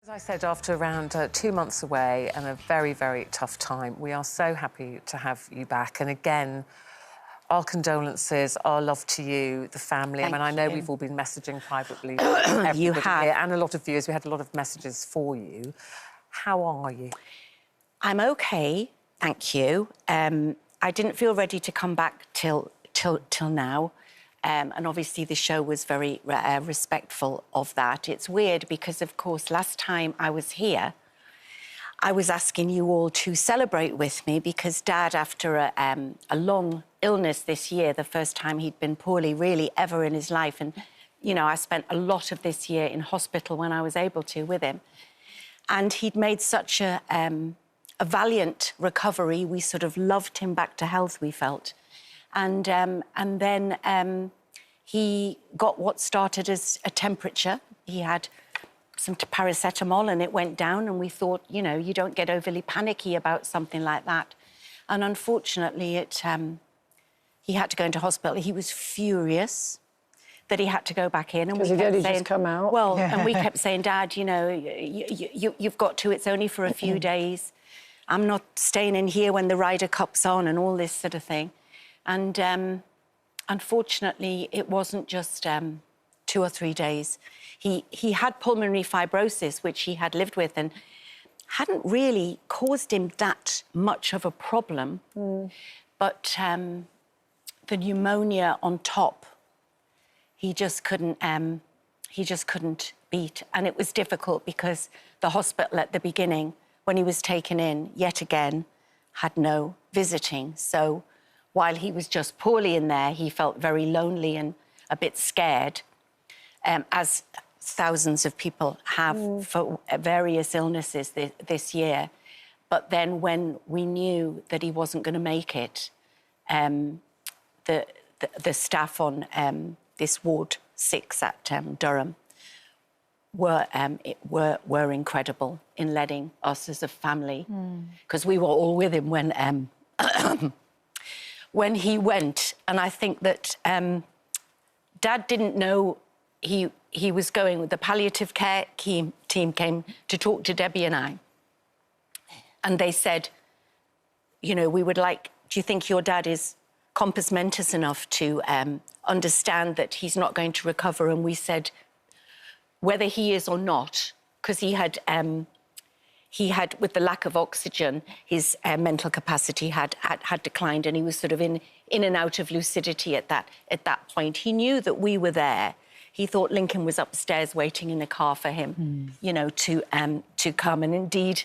As I said, after around 2 months away and a very, very tough time, we are so happy to have you back. And again, our condolences, our love to you, the family. Thank I know you. we've all been messaging privately. You have. Here, and a lot of viewers. We had a lot of messages for you. How are you? I'm OK, thank you. I didn't feel ready to come back till now. And obviously the show was very respectful of that. It's weird because, of course, last time I was here, I was asking you all to celebrate with me because Dad, after a long illness this year, the first time he'd been poorly really ever in his life, and, you know, I spent a lot of this year in hospital when I was able to with him. And he'd made such a valiant recovery. We sort of loved him back to health, we felt. And then he got what started as a temperature. He had some paracetamol and it went down, and we thought, you know, you don't get overly panicky about something like that. And unfortunately, he had to go into hospital. He was furious that he had to go back in. Because he'd only just come out. Well, and we kept saying, Dad, you know, you've got to, it's only for a few days. I'm not staying in here when the Ryder Cup's on and all this sort of thing. And unfortunately, it wasn't just 2 or 3 days. He had pulmonary fibrosis, which he had lived with, and hadn't really caused him that much of a problem. But the pneumonia on top, he just couldn't beat. And it was difficult because the hospital at the beginning, when he was taken in, yet again, had no visiting. So while he was just poorly in there, he felt very lonely and a bit scared, as thousands of people have for various illnesses this year. But then when we knew that he wasn't going to make it, the staff on this Ward 6 at Durham were incredible in letting us as a family, because we were all with him when when he went. And I think that Dad didn't know he was going. With the palliative care team came to talk to Debbie and I, and they said, you know, we would like, do you think your dad is compos mentis enough to understand that he's not going to recover? And we said, whether he is or not, because he had, with the lack of oxygen, his mental capacity had declined, and he was sort of in and out of lucidity at that point. He knew that we were there. He thought Lincoln was upstairs waiting in a car for him, you know, to come. And indeed,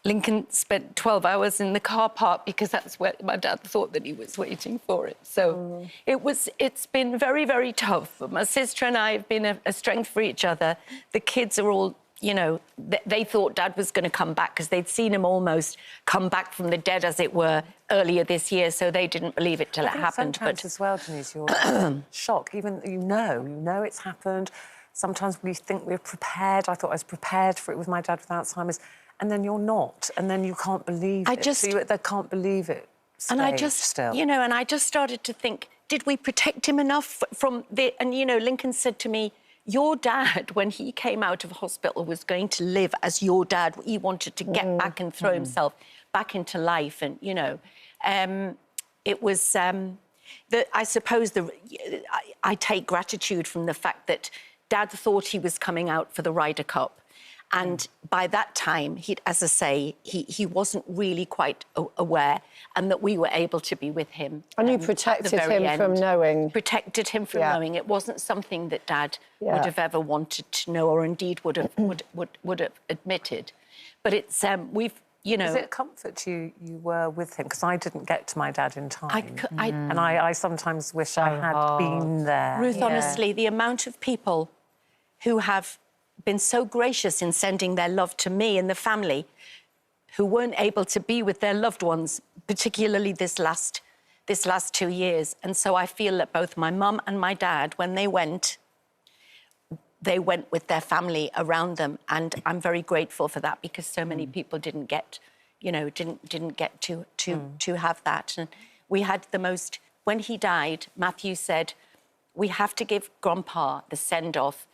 Lincoln spent 12 hours in the car park because that's where my dad thought that he was waiting for it. So it's been very, very tough. My sister and I have been a strength for each other. The kids are all, you know, they thought Dad was going to come back because they'd seen him almost come back from the dead, as it were, earlier this year, so they didn't believe it till it happened. Sometimes as well, Denise, you're shocked. Even you know it's happened. Sometimes we think we're prepared. I thought I was prepared for it with my dad with Alzheimer's. And then you're not, and then you can't believe it. They can't believe it. And I just, you know, and I just started to think, did we protect him enough from the... And, you know, Lincoln said to me, your dad, when he came out of hospital, was going to live as your dad. He wanted to get back and throw himself back into life. And, you know, it was... I suppose I take gratitude from the fact that Dad thought he was coming out for the Ryder Cup. And by that time, as I say, he wasn't really quite aware, and that we were able to be with him. And you protected him from knowing. Protected him from knowing. It wasn't something that Dad would have ever wanted to know, or indeed would have admitted. But it's we've, you know. Is it a comfort you were with him? Because I didn't get to my dad in time, and I sometimes wish I had been there. Ruth, honestly, the amount of people who have been so gracious in sending their love to me and the family, who weren't able to be with their loved ones, particularly this last 2 years. And so I feel that both my mum and my dad, when they went with their family around them, and I'm very grateful for that, because so many people didn't get, you know, didn't get to have that. And we had the most... When he died, Matthew said, we have to give Grandpa the send-off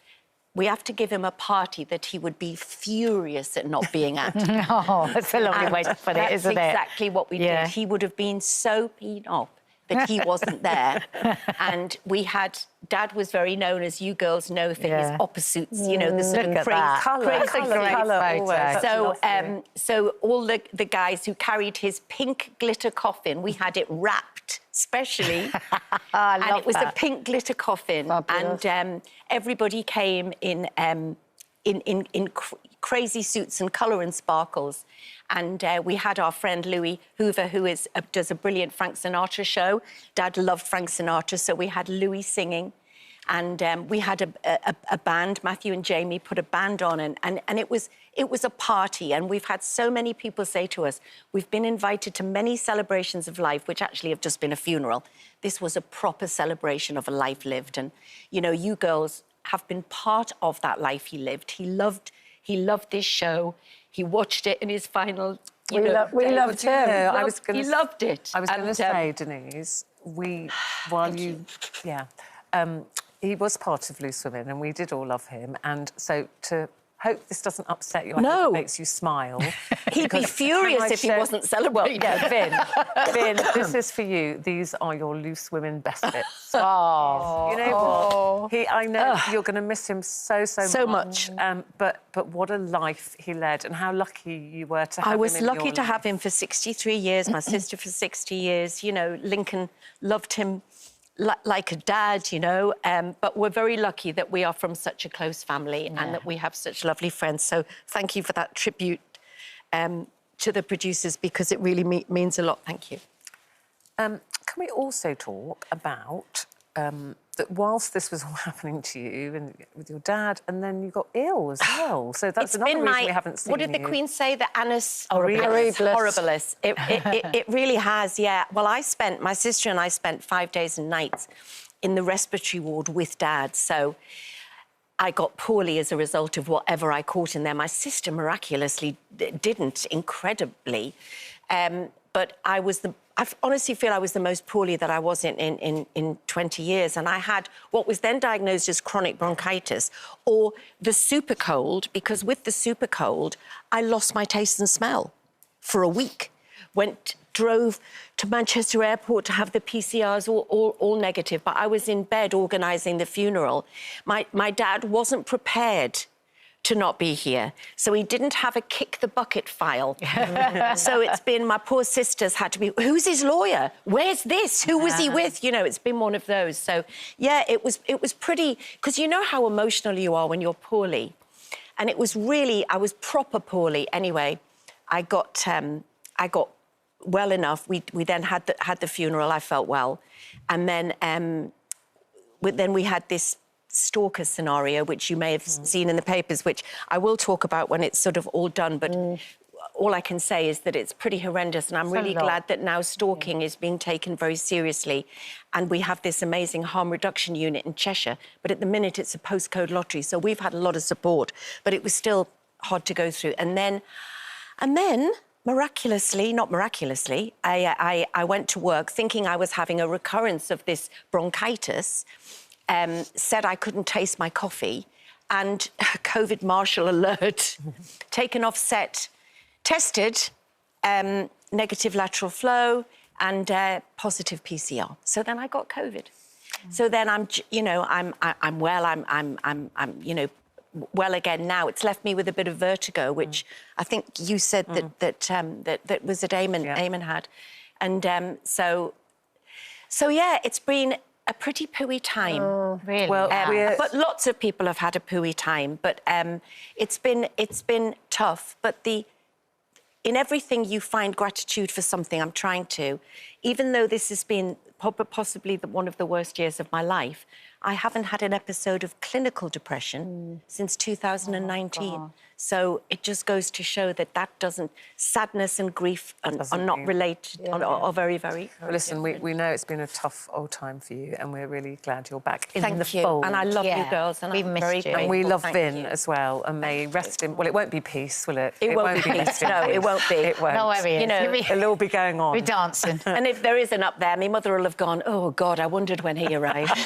we have to give him a party that he would be furious at not being at. Oh, that's a lovely way to put it, isn't it? That's exactly what we did. He would have been so peed off that he wasn't there. And we had... Dad was very known, as you girls know, for his opposites, you know, the sort of Colour. So all the guys who carried his pink glitter coffin, we had it wrapped specially. And it was a pink glitter coffin. Fabulous. And everybody came in crazy suits and colour and sparkles. And we had our friend Louis Hoover, who does a brilliant Frank Sinatra show. Dad loved Frank Sinatra, so we had Louis singing. And we had a band. Matthew and Jamie put a band on, and it was a party. And we've had so many people say to us, we've been invited to many celebrations of life, which actually have just been a funeral. This was a proper celebration of a life lived. And, you know, you girls have been part of that life he lived. He loved this show. He watched it in his final... We loved him. He loved it. I was going to say, Denise, he was part of Loose Women and we did all love him. And so to hope this doesn't upset you, I hope it makes you smile. He'd be furious if he wasn't celebrating. Well, yeah, Vin, this is for you. These are your Loose Women best bits. Oh. You know what? I know you're going to miss him so much. So much. But what a life he led and how lucky you were to have him I was in your lucky to life. have him for 63 years, my sister for 60 years. You know, Lincoln loved him like a dad, you know, but we're very lucky that we are from such a close family and that we have such lovely friends. So thank you for that tribute to the producers, because it really means a lot. Thank you. Can we also talk about that whilst this was all happening to you and with your dad, and then you got ill as well? So that's another reason we haven't seen you. What did the Queen say? The annus horribilis. It really has, yeah. Well, my sister and I spent 5 days and nights in the respiratory ward with Dad, so I got poorly as a result of whatever I caught in there. My sister miraculously didn't, incredibly. But I honestly feel I was the most poorly that I was in 20 years. And I had what was then diagnosed as chronic bronchitis, or the super cold, because with the super cold, I lost my taste and smell for a week. Drove to Manchester Airport to have the PCRs all negative, but I was in bed organising the funeral. My dad wasn't prepared to not be here, so he didn't have a kick-the-bucket file. So it's been, my poor sisters had to be, who's his lawyer? Where's this? Who was he with? You know, it's been one of those. So, yeah, it was pretty... Because you know how emotional you are when you're poorly. And it was really... I was proper poorly. Anyway, I got well enough. We then had the funeral. I felt well. And then we had this stalker scenario, which you may have seen in the papers, which I will talk about when it's sort of all done, but all I can say is that it's pretty horrendous, and I'm really glad that now stalking is being taken very seriously, and we have this amazing harm reduction unit in Cheshire, but at the minute it's a postcode lottery, so we've had a lot of support, but it was still hard to go through. And then miraculously, not miraculously, I went to work thinking I was having a recurrence of this bronchitis, said I couldn't taste my coffee, and COVID marshal alert, taken off set, tested, negative lateral flow and positive PCR. So then I got COVID. So then I'm well. I'm well again now. It's left me with a bit of vertigo, which I think you said that was that Eamon had, and so yeah, it's been a pretty pooey time. Oh, really? Well, but lots of people have had a pooey time. But it's been tough. But in everything you find gratitude for something. I'm trying to, even though this has been possibly one of the worst years of my life, I haven't had an episode of clinical depression since 2019. Oh, so it just goes to show that sadness and grief are not related, are very, very... Well, listen, we know it's been a tough old time for you, and we're really glad you're back in the Thank you. fold. And I love you girls, and I'm very grateful. And we love Vin as well, and may rest in... Well, it won't be peace, will it? It won't be peace. No, it won't be. It won't. No worries. You know, it'll all be going on. We're dancing. And if there isn't up there, my mother will have gone, oh, God, I wondered when he arrived.